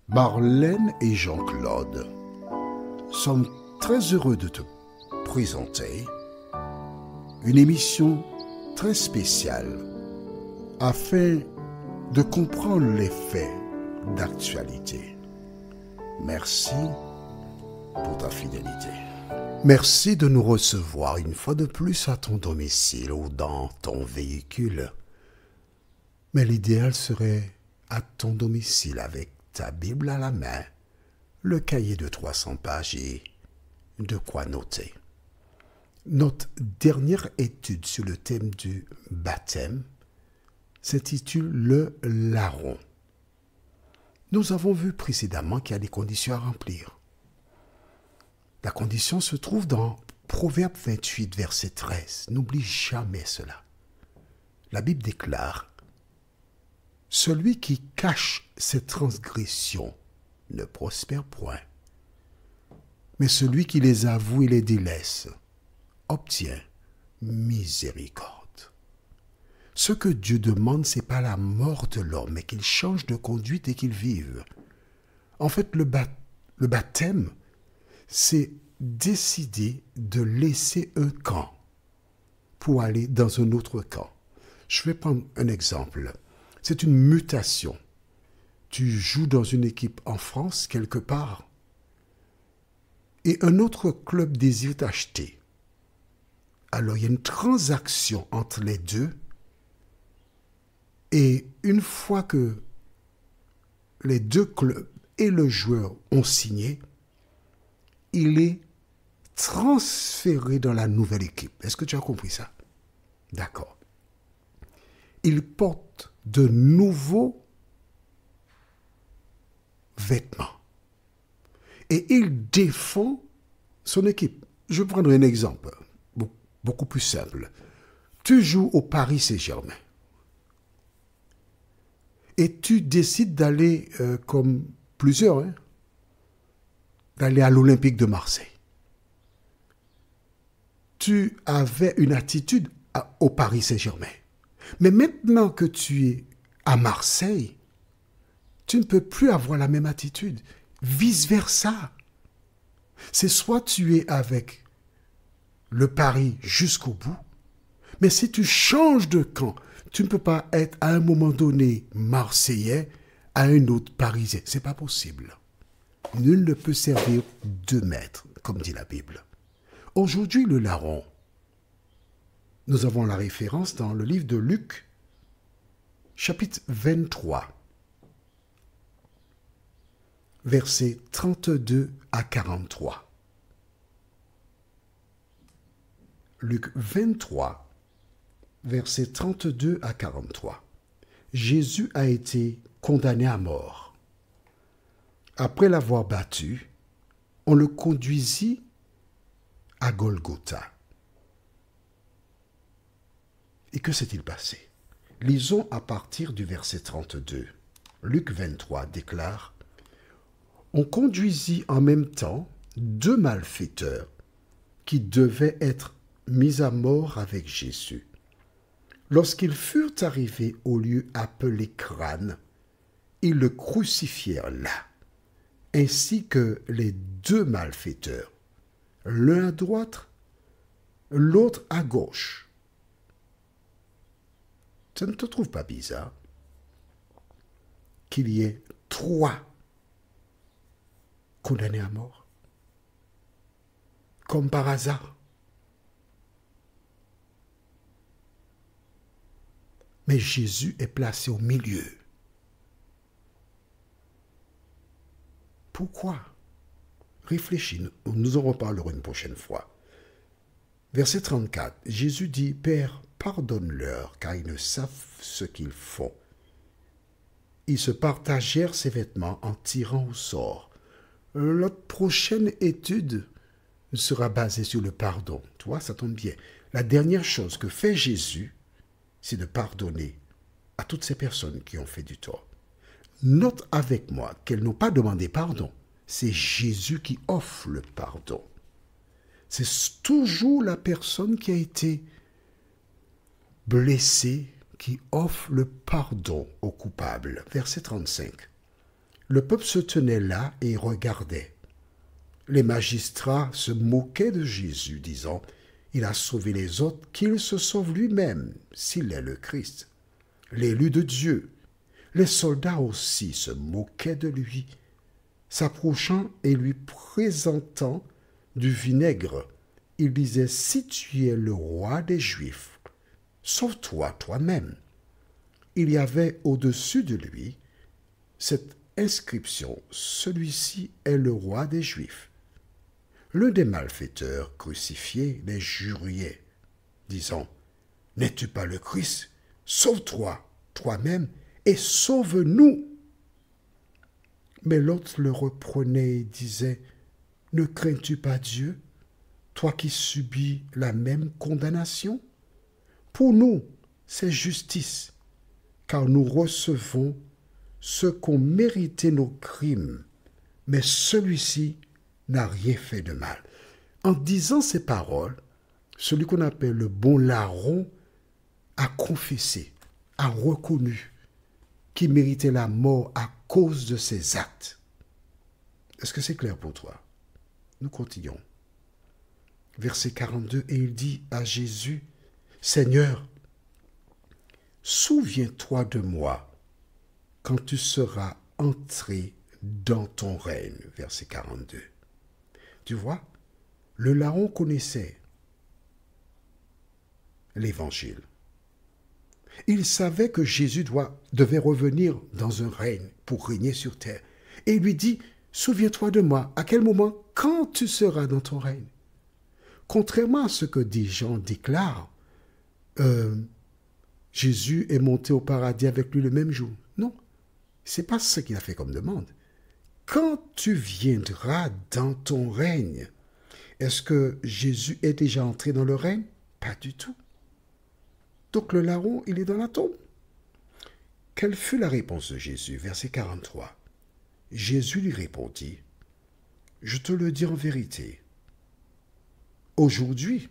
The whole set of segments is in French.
Marlène et Jean-Claude sommes très heureux de te présenter une émission très spéciale afin de comprendre les faits d'actualité. Merci pour ta fidélité. Merci de nous recevoir une fois de plus à ton domicile ou dans ton véhicule. Mais l'idéal serait à ton domicile avec ta Bible à la main, le cahier de 300 pages et de quoi noter. Notre dernière étude sur le thème du baptême s'intitule le larron. Nous avons vu précédemment qu'il y a des conditions à remplir. La condition se trouve dans Proverbe 28, verset 13. N'oublie jamais cela. La Bible déclare « Celui qui cache ses transgressions ne prospère point, mais celui qui les avoue et les délaisse obtient miséricorde. » Ce que Dieu demande, ce n'est pas la mort de l'homme, mais qu'il change de conduite et qu'il vive. En fait, le baptême, c'est décider de laisser un camp pour aller dans un autre camp. Je vais prendre un exemple. C'est une mutation. Tu joues dans une équipe en France, quelque part, et un autre club désire t'acheter. Alors, il y a une transaction entre les deux, et une fois que les deux clubs et le joueur ont signé, il est transféré dans la nouvelle équipe. Est-ce que tu as compris ça? D'accord. Il porte de nouveaux vêtements. Et il défend son équipe. Je prendrai un exemple beaucoup plus simple. Tu joues au Paris Saint-Germain. Et tu décides d'aller, comme plusieurs, d'aller à l'Olympique de Marseille. Tu avais une attitude au Paris Saint-Germain. Mais maintenant que tu es à Marseille, tu ne peux plus avoir la même attitude. Vice-versa. C'est soit tu es avec le Paris jusqu'au bout, mais si tu changes de camp, tu ne peux pas être à un moment donné Marseillais, à un autre Parisien. Ce n'est pas possible. Nul ne peut servir deux maîtres, comme dit la Bible. Aujourd'hui, le larron. Nous avons la référence dans le livre de Luc, chapitre 23, versets 32 à 43. Luc 23, versets 32 à 43. Jésus a été condamné à mort. Après l'avoir battu, on le conduisit à Golgotha. Et que s'est-il passé? Lisons à partir du verset 32. Luc 23 déclare « On conduisit en même temps deux malfaiteurs qui devaient être mis à mort avec Jésus. Lorsqu'ils furent arrivés au lieu appelé Crâne, ils le crucifièrent là, ainsi que les deux malfaiteurs, l'un à droite, l'autre à gauche. » Ça ne te trouve pas bizarre qu'il y ait trois condamnés à mort? Comme par hasard. Mais Jésus est placé au milieu. Pourquoi? Réfléchis, nous en reparlerons une prochaine fois. Verset 34, Jésus dit, « Père, pardonne-leur, car ils ne savent ce qu'ils font. » Ils se partagèrent ses vêtements en tirant au sort. Notre prochaine étude sera basée sur le pardon. Tu vois, ça tombe bien. La dernière chose que fait Jésus, c'est de pardonner à toutes ces personnes qui ont fait du tort. Note avec moi qu'elles n'ont pas demandé pardon. C'est Jésus qui offre le pardon. C'est toujours la personne qui a été blessée qui offre le pardon aux coupables. Verset 35. Le peuple se tenait là et regardait. Les magistrats se moquaient de Jésus, disant, « Il a sauvé les autres, qu'il se sauve lui-même, s'il est le Christ, l'élu de Dieu. » Les soldats aussi se moquaient de lui, s'approchant et lui présentant du vinaigre. Il disait, « Si tu es le roi des Juifs, sauve-toi toi-même. » Il y avait au-dessus de lui cette inscription, « Celui-ci est le roi des Juifs. » L'un des malfaiteurs crucifiés les juriait, disant, « N'es-tu pas le Christ? Sauve-toi toi-même et sauve-nous. » Mais l'autre le reprenait et disait, « Ne crains-tu pas Dieu, toi qui subis la même condamnation? Pour nous, c'est justice, car nous recevons ce qu'ont mérité nos crimes, mais celui-ci n'a rien fait de mal. » En disant ces paroles, celui qu'on appelle le bon larron a confessé, a reconnu qu'il méritait la mort à cause de ses actes. Est-ce que c'est clair pour toi? Nous continuons. Verset 42, et il dit à Jésus, « Seigneur, souviens-toi de moi quand tu seras entré dans ton règne. » Verset 42. Tu vois, le larron connaissait l'évangile. Il savait que Jésus devait revenir dans un règne pour régner sur terre. Et il lui dit, « Souviens-toi de moi. » À quel moment? Quand tu seras dans ton règne. Contrairement à ce que des gens déclarent, Jésus est monté au paradis avec lui le même jour. Non, c'est pas ce qu'il a fait comme demande. Quand tu viendras dans ton règne, est-ce que Jésus est déjà entré dans le règne? Pas du tout. Donc le larron, il est dans la tombe. Quelle fut la réponse de Jésus? Verset 43. Jésus lui répondit, « Je te le dis en vérité, aujourd'hui,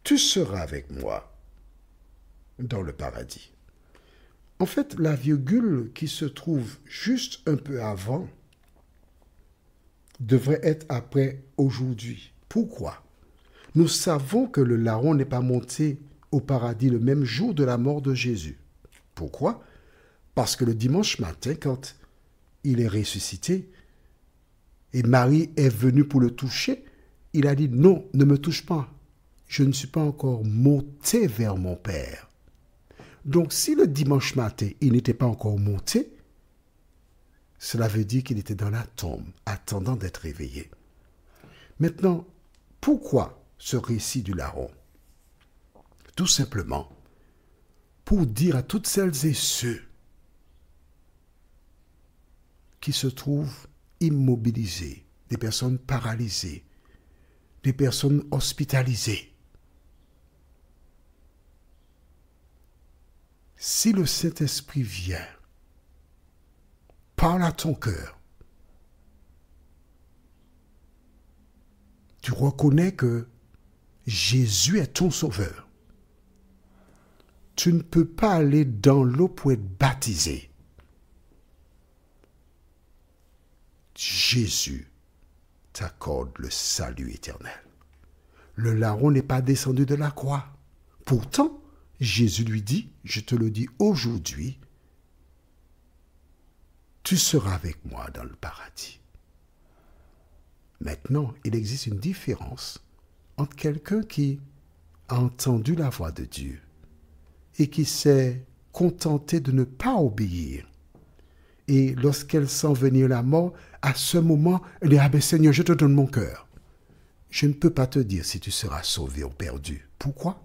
tu seras avec moi dans le paradis. » En fait, la virgule qui se trouve juste un peu avant devrait être après aujourd'hui. Pourquoi? Nous savons que le larron n'est pas monté au paradis le même jour de la mort de Jésus. Pourquoi? Parce que le dimanche matin, quand il est ressuscité et Marie est venue pour le toucher, il a dit, « Non, ne me touche pas. Je ne suis pas encore monté vers mon Père. » Donc, si le dimanche matin, il n'était pas encore monté, cela veut dire qu'il était dans la tombe, attendant d'être réveillé. Maintenant, pourquoi ce récit du larron? Tout simplement pour dire à toutes celles et ceux qui se trouvent immobilisés, des personnes paralysées, des personnes hospitalisées, si le Saint-Esprit vient, parle à ton cœur, tu reconnais que Jésus est ton sauveur. Tu ne peux pas aller dans l'eau pour être baptisé. Jésus t'accorde le salut éternel. Le larron n'est pas descendu de la croix. Pourtant, Jésus lui dit, je te le dis aujourd'hui, tu seras avec moi dans le paradis. Maintenant, il existe une différence entre quelqu'un qui a entendu la voix de Dieu et qui s'est contenté de ne pas obéir. Et lorsqu'elle sent venir la mort, à ce moment, elle dit, « Ah ben Seigneur, je te donne mon cœur. » Je ne peux pas te dire si tu seras sauvé ou perdu. Pourquoi?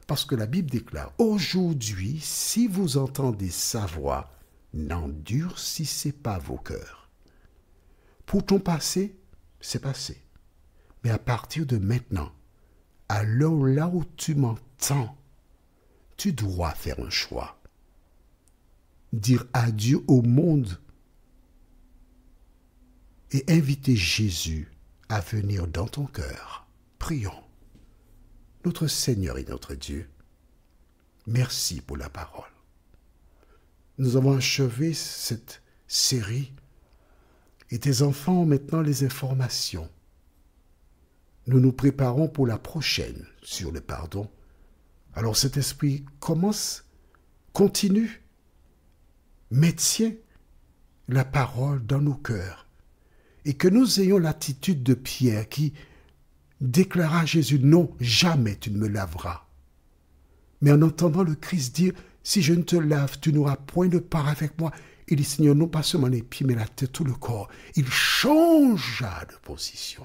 Parce que la Bible déclare, « Aujourd'hui, si vous entendez sa voix, n'endurcissez pas vos cœurs. » Pour ton passé, c'est passé. Mais à partir de maintenant, alors là où tu m'entends, tu dois faire un choix. Dire adieu au monde et inviter Jésus à venir dans ton cœur. Prions. Notre Seigneur et notre Dieu, merci pour la parole. Nous avons achevé cette série et tes enfants ont maintenant les informations. Nous nous préparons pour la prochaine sur le pardon. Alors cet esprit continue, maintient la parole dans nos cœurs et que nous ayons l'attitude de Pierre qui déclara à Jésus, non, jamais tu ne me laveras. Mais en entendant le Christ dire, si je ne te lave, tu n'auras point de part avec moi. Il dit, Seigneur, non pas seulement les pieds, mais la tête, tout le corps. Il changea de position.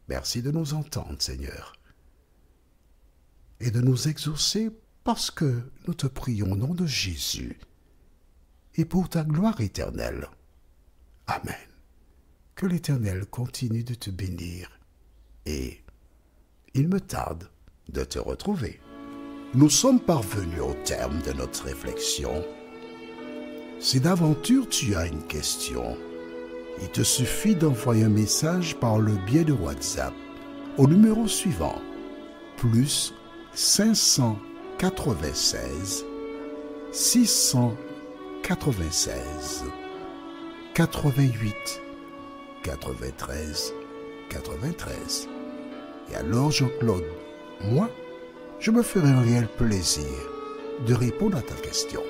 Merci de nous entendre, Seigneur, et de nous exaucer parce que nous te prions au nom de Jésus et pour ta gloire éternelle. Amen. Que l'Éternel continue de te bénir et il me tarde de te retrouver. Nous sommes parvenus au terme de notre réflexion. Si d'aventure tu as une question, il te suffit d'envoyer un message par le biais de WhatsApp au numéro suivant, plus 596 696 88 93 93. Et alors Jean-Claude, moi, je me ferai un réel plaisir de répondre à ta question.